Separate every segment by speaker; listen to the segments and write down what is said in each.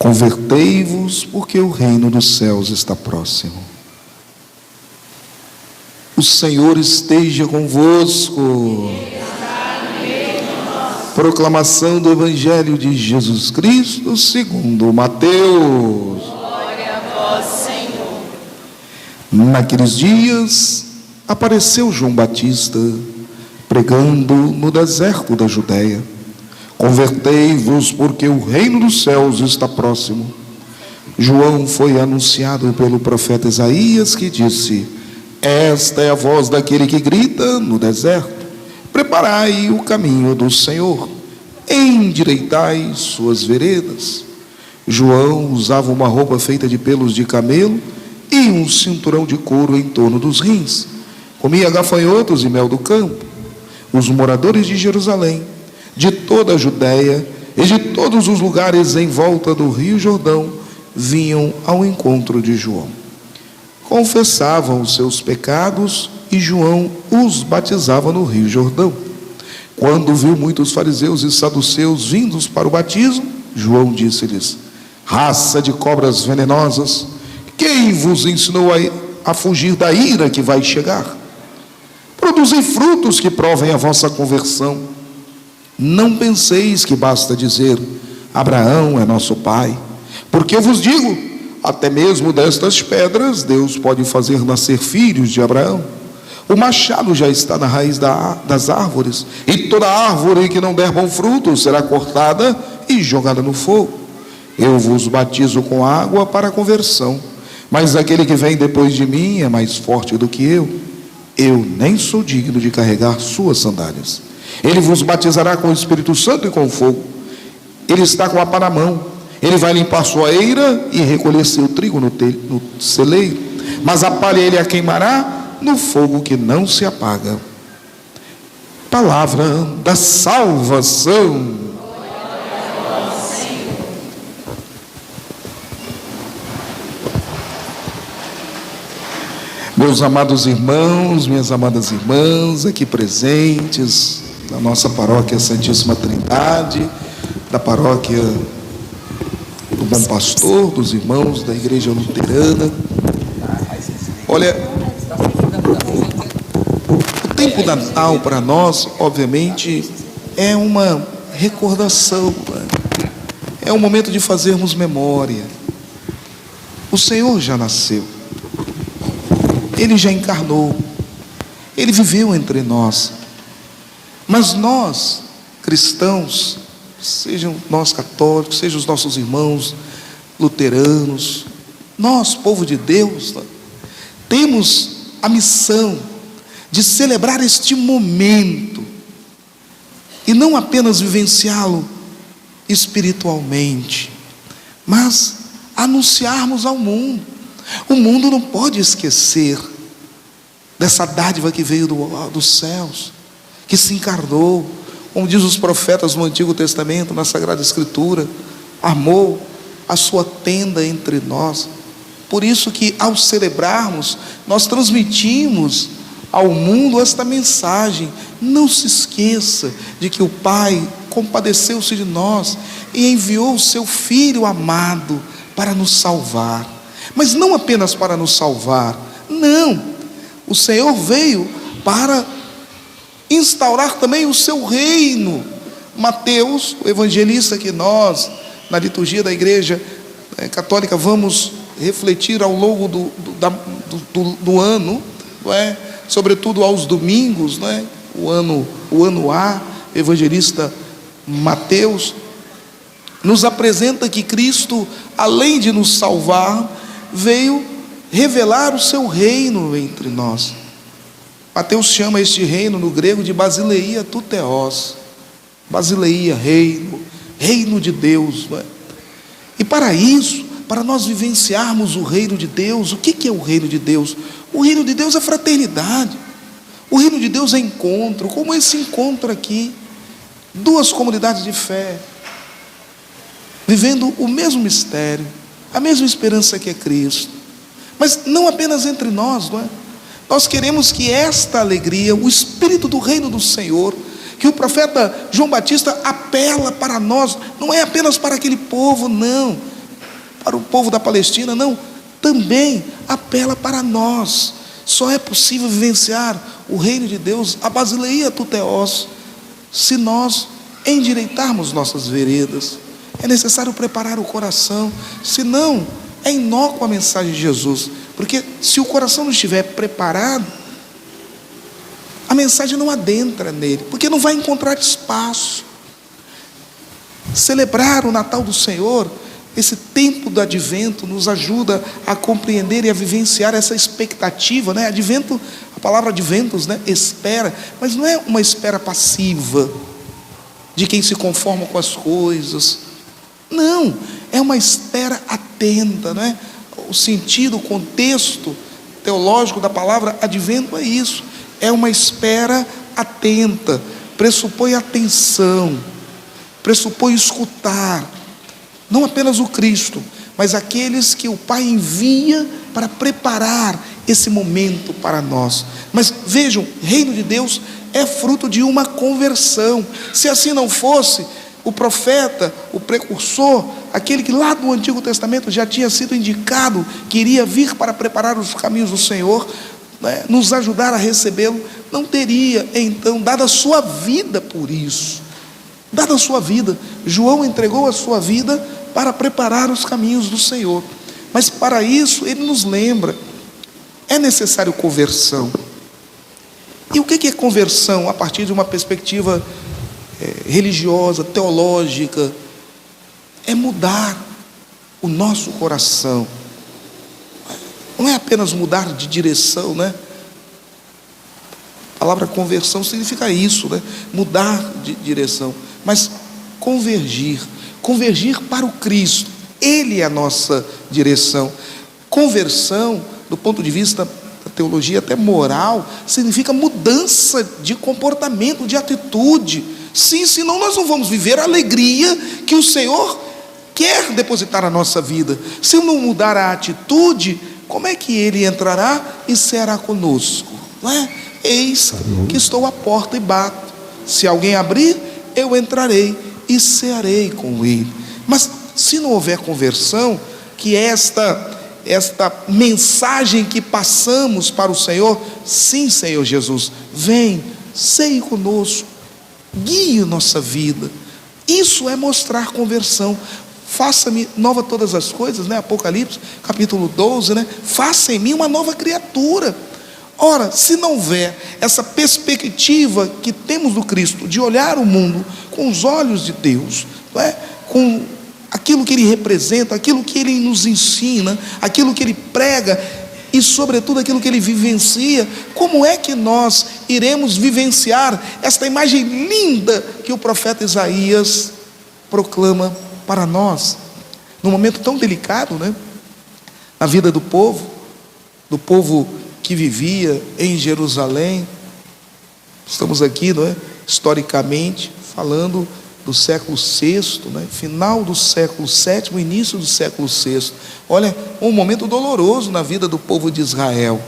Speaker 1: Convertei-vos, porque o reino dos céus está próximo. O Senhor esteja convosco. Proclamação do Evangelho de Jesus Cristo segundo Mateus.
Speaker 2: Glória a vós, Senhor.
Speaker 1: Naqueles dias apareceu João Batista pregando no deserto da Judéia: convertei-vos, porque o reino dos céus está próximo. João foi anunciado pelo profeta Isaías, que disse: esta é a voz daquele que grita no deserto: preparai o caminho do Senhor, endireitai suas veredas. João usava uma roupa feita de pelos de camelo e um cinturão de couro em torno dos rins. Comia gafanhotos e mel do campo. Os moradores de Jerusalém, de toda a Judéia e de todos os lugares em volta do Rio Jordão vinham ao encontro de João. Confessavam os seus pecados e João os batizava no Rio Jordão. Quando viu muitos fariseus e saduceus vindos para o batismo, João disse-lhes: raça de cobras venenosas, quem vos ensinou a fugir da ira que vai chegar? Produzem frutos que provem a vossa conversão. Não penseis que basta dizer: Abraão é nosso pai, porque eu vos digo, até mesmo destas pedras Deus pode fazer nascer filhos de Abraão. O machado já está na raiz das árvores, e toda árvore que não der bom fruto será cortada e jogada no fogo. Eu vos batizo com água para a conversão, mas aquele que vem depois de mim é mais forte do que eu nem sou digno de carregar suas sandálias. Ele vos batizará com o Espírito Santo e com fogo. Ele está com a pá na mão, ele vai limpar sua eira e recolher seu trigo no celeiro, mas a palha ele a queimará no fogo que não se apaga. Palavra da salvação. Meus amados irmãos, minhas amadas irmãs, aqui presentes na nossa paróquia Santíssima Trindade, da paróquia do Bom Pastor, dos irmãos da Igreja Luterana. Olha, o tempo da Natal para nós, obviamente, é uma recordação, é um momento de fazermos memória. O Senhor já nasceu, Ele já encarnou, Ele viveu entre nós. Mas nós, cristãos, sejam nós católicos, sejam os nossos irmãos luteranos, nós, povo de Deus, temos a missão de celebrar este momento e não apenas vivenciá-lo espiritualmente, mas anunciarmos ao mundo. O mundo não pode esquecer dessa dádiva que veio dos céus, que se encarnou, como diz os profetas no Antigo Testamento, na Sagrada Escritura, armou a sua tenda entre nós. Por isso que ao celebrarmos, nós transmitimos ao mundo esta mensagem: não se esqueça de que o Pai compadeceu-se de nós e enviou o seu Filho amado para nos salvar. Mas não apenas para nos salvar, não, o Senhor veio para instaurar também o seu reino. Mateus, o evangelista que nós, na liturgia da Igreja Católica, vamos refletir ao longo do ano, não é? Sobretudo aos domingos, não é? o ano A, evangelista Mateus, nos apresenta que Cristo, além de nos salvar, veio revelar o seu reino entre nós. Mateus chama este reino no grego de Basileia tu Theos. Basileia, reino de Deus, não é? E para isso, para nós vivenciarmos o reino de Deus, o que é o reino de Deus? O reino de Deus é fraternidade, o reino de Deus é encontro, como esse encontro aqui, duas comunidades de fé, vivendo o mesmo mistério, a mesma esperança que é Cristo, mas não apenas entre nós, não é? Nós queremos que esta alegria, o espírito do reino do Senhor, que o profeta João Batista apela para nós, não é apenas para aquele povo, não, para o povo da Palestina, não, também apela para nós. Só é possível vivenciar o reino de Deus, a basileia tu theos, se nós endireitarmos nossas veredas. É necessário preparar o coração, senão é inócua a mensagem de Jesus, porque se o coração não estiver preparado, a mensagem não adentra nele, porque não vai encontrar espaço. Celebrar o Natal do Senhor, esse tempo do advento, nos ajuda a compreender e a vivenciar essa expectativa, né? Advento, a palavra adventos, né? Espera, mas não é uma espera passiva, de quem se conforma com as coisas. Não, é uma espera atenta, né? O sentido, o contexto teológico da palavra advento é isso. É uma espera atenta, pressupõe atenção, pressupõe escutar, não apenas o Cristo, mas aqueles que o Pai envia para preparar esse momento para nós. Mas vejam, reino de Deus é fruto de uma conversão. Se assim não fosse, o profeta, o precursor, aquele que lá no Antigo Testamento já tinha sido indicado que iria vir para preparar os caminhos do Senhor, né, nos ajudar a recebê-lo, não teria então dado a sua vida por isso. Dado a sua vida, João entregou a sua vida para preparar os caminhos do Senhor. Mas para isso ele nos lembra, é necessário conversão. E o que é conversão a partir de uma perspectiva religiosa, teológica? É mudar o nosso coração. Não é apenas mudar de direção, né? A palavra conversão significa isso, né? Mudar de direção, mas convergir para o Cristo. Ele é a nossa direção. Conversão, do ponto de vista da teologia até moral, significa mudança de comportamento, de atitude. Sim, senão nós não vamos viver a alegria que o Senhor quer depositar na nossa vida. Se eu não mudar a atitude, como é que Ele entrará e será conosco? Não é? Eis que estou à porta e bato. Se alguém abrir, eu entrarei e cearei com ele. Mas se não houver conversão, que esta mensagem que passamos para o Senhor, sim, Senhor Jesus, vem, ceie conosco, guie nossa vida. Isso é mostrar conversão. Faça-me nova todas as coisas, né? Apocalipse, capítulo 12, né? Faça em mim uma nova criatura. Ora, se não houver essa perspectiva que temos do Cristo, de olhar o mundo com os olhos de Deus, não é? Com aquilo que Ele representa, aquilo que Ele nos ensina, aquilo que Ele prega e sobretudo aquilo que Ele vivencia, como é que nós iremos vivenciar esta imagem linda que o profeta Isaías proclama para nós, num momento tão delicado, né? Na vida do povo que vivia em Jerusalém. Estamos aqui, não é? Historicamente falando do século VI, né? Final do século VII, início do século VI. Olha, um momento doloroso na vida do povo de Israel.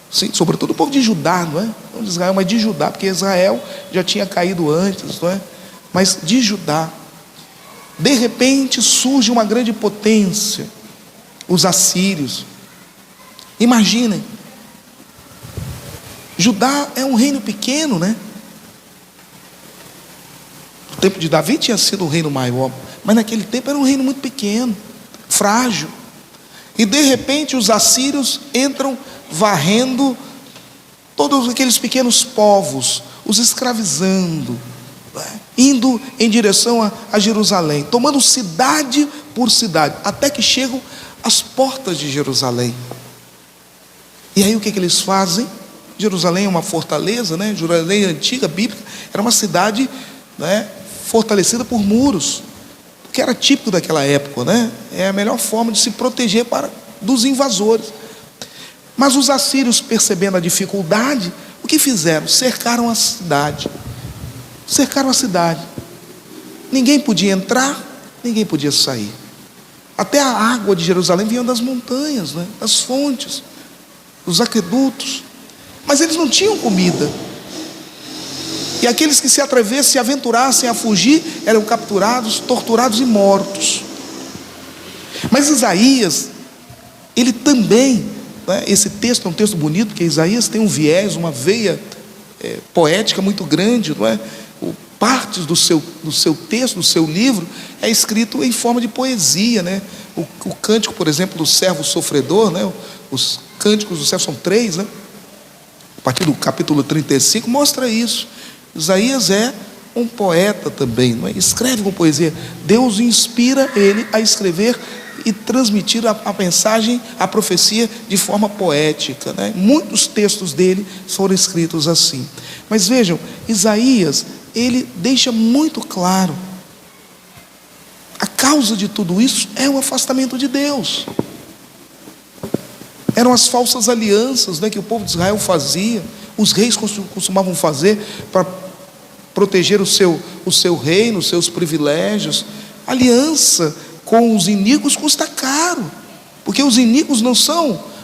Speaker 1: Sim, sobretudo o povo de Judá, não é? Não de Israel, mas de Judá, porque Israel já tinha caído antes, não é? Mas de Judá. De repente surge uma grande potência, os assírios. Imaginem, Judá é um reino pequeno, né? No tempo de Davi tinha sido um reino maior, mas naquele tempo era um reino muito pequeno, frágil. E de repente os assírios entram varrendo todos aqueles pequenos povos, os escravizando, indo em direção a Jerusalém, tomando cidade por cidade, até que chegam às portas de Jerusalém. E aí o que eles fazem? Jerusalém é uma fortaleza, né? Jerusalém antiga, bíblica, era uma cidade, né, fortalecida por muros, que era típico daquela época, né? É a melhor forma de se proteger dos invasores. Mas os assírios, percebendo a dificuldade, o que fizeram? Cercaram a cidade. Cercaram a cidade. Ninguém podia entrar, ninguém podia sair. Até a água de Jerusalém vinha das montanhas, né? Das fontes, dos aquedutos. Mas eles não tinham comida. E aqueles que se atreveram, se aventurassem a fugir, eram capturados, torturados e mortos. Mas Isaías, ele também, né, esse texto é um texto bonito, porque Isaías tem um viés, uma veia poética muito grande, não é? Partes do seu texto, do seu livro, é escrito em forma de poesia, né? O cântico, por exemplo, do servo sofredor, né? Os cânticos do servo são 3, né? A partir do capítulo 35 mostra isso. Isaías é um poeta também, não é? Escreve com poesia. Deus inspira ele a escrever e transmitir a mensagem, a profecia de forma poética, né? Muitos textos dele foram escritos assim. Mas vejam, Isaías, ele deixa muito claro, a causa de tudo isso é o afastamento de Deus. Eram as falsas alianças, né, que o povo de Israel fazia, os reis costumavam fazer para proteger o seu reino, os seus privilégios. Aliança com os iníquos custa caro, porque os iníquos não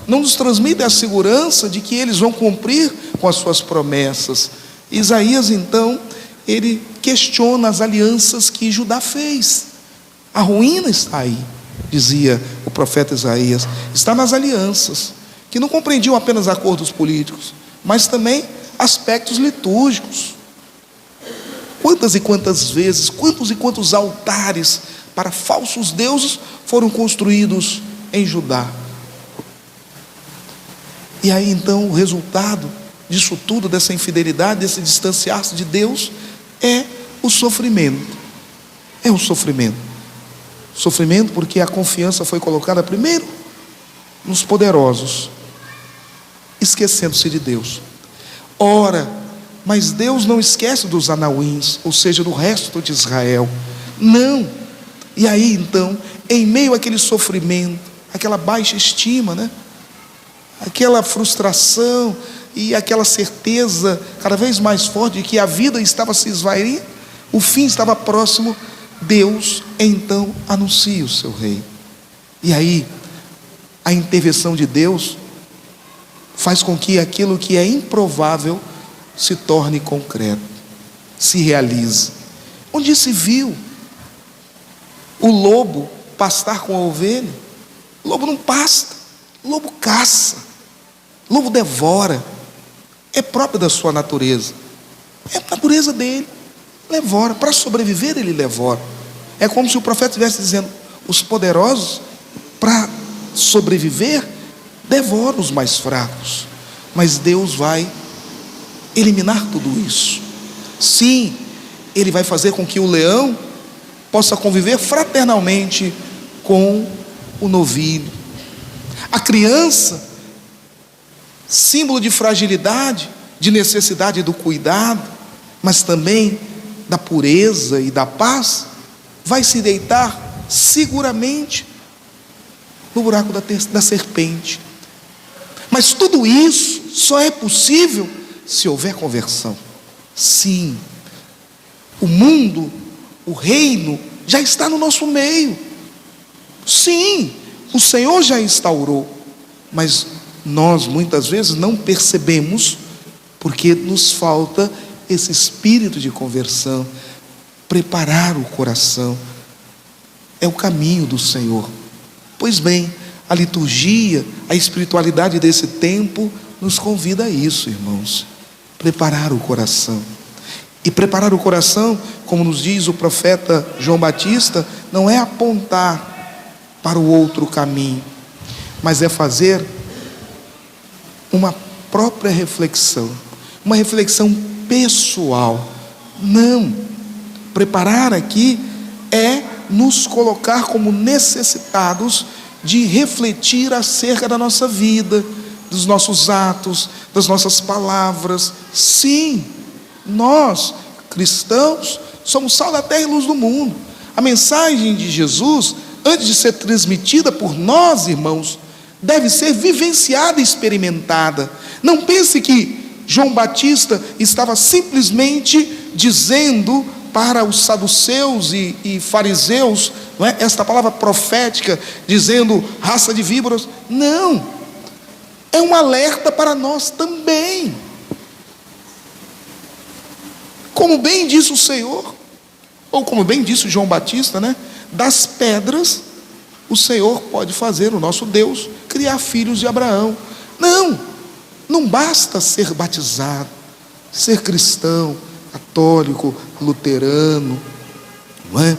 Speaker 1: nos transmitem a segurança de que eles vão cumprir com as suas promessas. Isaías, então, ele questiona as alianças que Judá fez. A ruína está aí, dizia o profeta Isaías, está nas alianças, que não compreendiam apenas acordos políticos, mas também aspectos litúrgicos. Quantas e quantas vezes, quantos e quantos altares para falsos deuses foram construídos em Judá? E aí então o resultado disso tudo, dessa infidelidade, desse distanciar-se de Deus, é o sofrimento. É o sofrimento. Sofrimento porque a confiança foi colocada primeiro nos poderosos, esquecendo-se de Deus. Ora, mas Deus não esquece dos anauíns, ou seja, do resto de Israel. Não. E aí então, em meio àquele sofrimento, aquela baixa estima, né? Aquela frustração e aquela certeza cada vez mais forte de que a vida estava se esvaindo, o fim estava próximo, Deus então anuncia o seu reino. E aí, a intervenção de Deus faz com que aquilo que é improvável se torne concreto, se realize. Onde se viu o lobo pastar com a ovelha? O lobo não pasta, o lobo caça, o lobo devora. É próprio da sua natureza, é a natureza dele, devora. Para sobreviver ele devora. É como se o profeta estivesse dizendo: os poderosos, para sobreviver, devoram os mais fracos. Mas Deus vai eliminar tudo isso. Sim, Ele vai fazer com que o leão possa conviver fraternalmente com o novilho. A criança, símbolo de fragilidade, de necessidade do cuidado, mas também da pureza e da paz, vai se deitar seguramente no buraco da serpente. Mas tudo isso só é possível se houver conversão. Sim, o mundo, o reino já está no nosso meio. Sim, o Senhor já instaurou, mas nós muitas vezes não percebemos, porque nos falta esse espírito de conversão, preparar o coração. É o caminho do Senhor. Pois bem, a liturgia, a espiritualidade desse tempo nos convida a isso, irmãos. Preparar o coração. E preparar o coração, como nos diz o profeta João Batista, não é apontar para o outro caminho, mas é fazer uma própria reflexão, uma reflexão pessoal. Não, preparar aqui é nos colocar como necessitados de refletir acerca da nossa vida, dos nossos atos, das nossas palavras. Sim, nós, cristãos, somos sal da terra e luz do mundo. A mensagem de Jesus, antes de ser transmitida por nós, irmãos, deve ser vivenciada e experimentada. Não pense que João Batista estava simplesmente dizendo para os saduceus e fariseus, não é? Esta palavra profética, dizendo raça de víboras. Não, é um alerta para nós também. Como bem disse o Senhor, ou como bem disse João Batista, né? Das pedras o Senhor pode fazer, o nosso Deus, criar filhos de Abraão. Não basta ser batizado, ser cristão, católico, luterano, não é?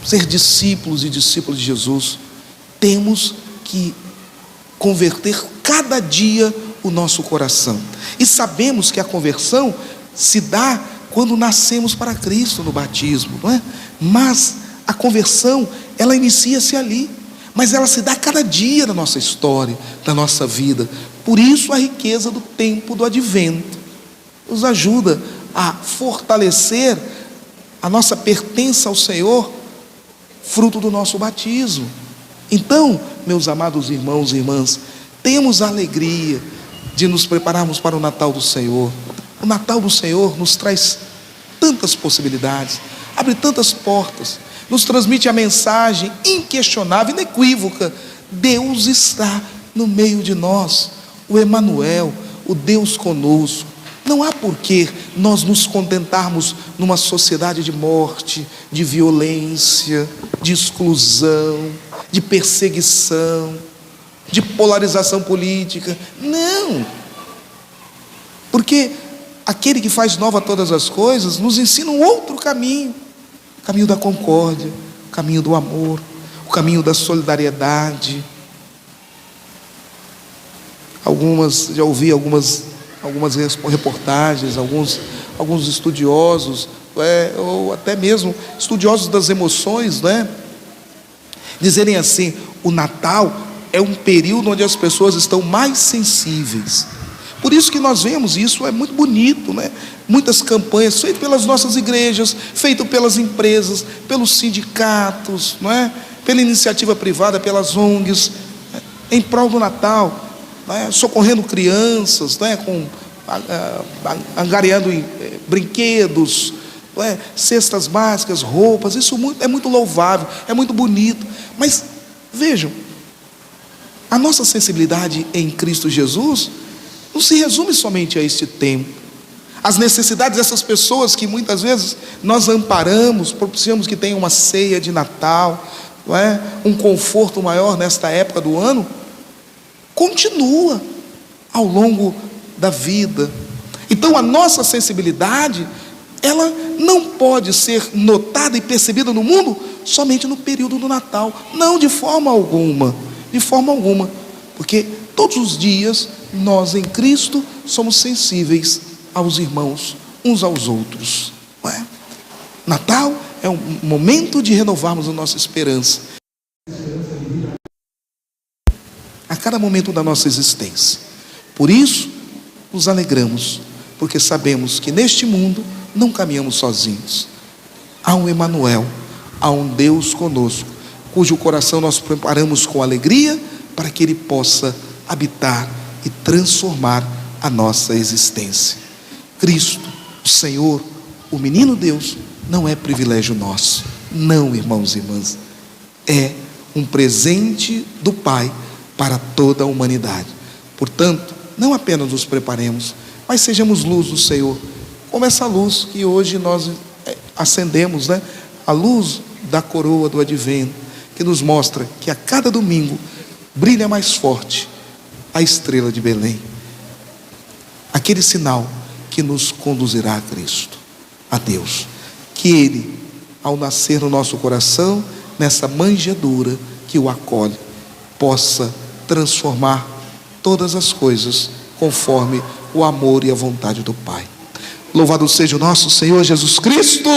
Speaker 1: Ser discípulos e discípulos de Jesus. Temos que converter cada dia o nosso coração. E sabemos que a conversão se dá quando nascemos para Cristo no batismo, não é? Mas a conversão, ela inicia-se ali, mas ela se dá cada dia da nossa história, da nossa vida. Por isso a riqueza do tempo do advento nos ajuda a fortalecer a nossa pertença ao Senhor, fruto do nosso batismo. Então, meus amados irmãos e irmãs, temos a alegria de nos prepararmos para o Natal do Senhor. O Natal do Senhor nos traz tantas possibilidades, abre tantas portas, nos transmite a mensagem inquestionável, inequívoca: Deus está no meio de nós, o Emanuel, o Deus conosco. Não há por que nós nos contentarmos numa sociedade de morte, de violência, de exclusão, de perseguição, de polarização política. Não, porque aquele que faz nova todas as coisas nos ensina um outro caminho, o caminho da concórdia, o caminho do amor, o caminho da solidariedade. Já ouvi algumas reportagens, alguns estudiosos, ou até mesmo estudiosos das emoções, né, dizerem assim: o Natal é um período onde as pessoas estão mais sensíveis. Por isso que nós vemos isso, é muito bonito, né? Muitas campanhas feitas pelas nossas igrejas, feitas pelas empresas, pelos sindicatos, não é? Pela iniciativa privada, pelas ONGs, em prol do Natal, né? Socorrendo crianças, né? Angariando brinquedos, não é? Cestas básicas, roupas. Isso é muito louvável, é muito bonito. Mas vejam, a nossa sensibilidade em Cristo Jesus não se resume somente a este tempo. As necessidades dessas pessoas que muitas vezes nós amparamos, propiciamos que tenham uma ceia de Natal, não é? Um conforto maior nesta época do ano, continua ao longo da vida. Então a nossa sensibilidade, ela não pode ser notada e percebida no mundo somente no período do Natal. Não, de forma alguma, porque todos os dias nós em Cristo somos sensíveis aos irmãos, uns aos outros, não é? Natal é um momento de renovarmos a nossa esperança a cada momento da nossa existência. Por isso nos alegramos, porque sabemos que neste mundo não caminhamos sozinhos. Há um Emanuel, há um Deus conosco, cujo coração nós preparamos com alegria para que Ele possa habitar e transformar a nossa existência. Cristo, o Senhor, o menino Deus, não é privilégio nosso. Não, irmãos e irmãs, é um presente do Pai para toda a humanidade. Portanto, não apenas nos preparemos, mas sejamos luz do Senhor, como essa luz que hoje nós acendemos, né? A luz da coroa do advento, que nos mostra que a cada domingo brilha mais forte a estrela de Belém, aquele sinal que nos conduzirá a Cristo, a Deus. Que Ele, ao nascer no nosso coração, nessa manjedoura que o acolhe, possa transformar todas as coisas conforme o amor e a vontade do Pai. Louvado seja o nosso Senhor Jesus Cristo.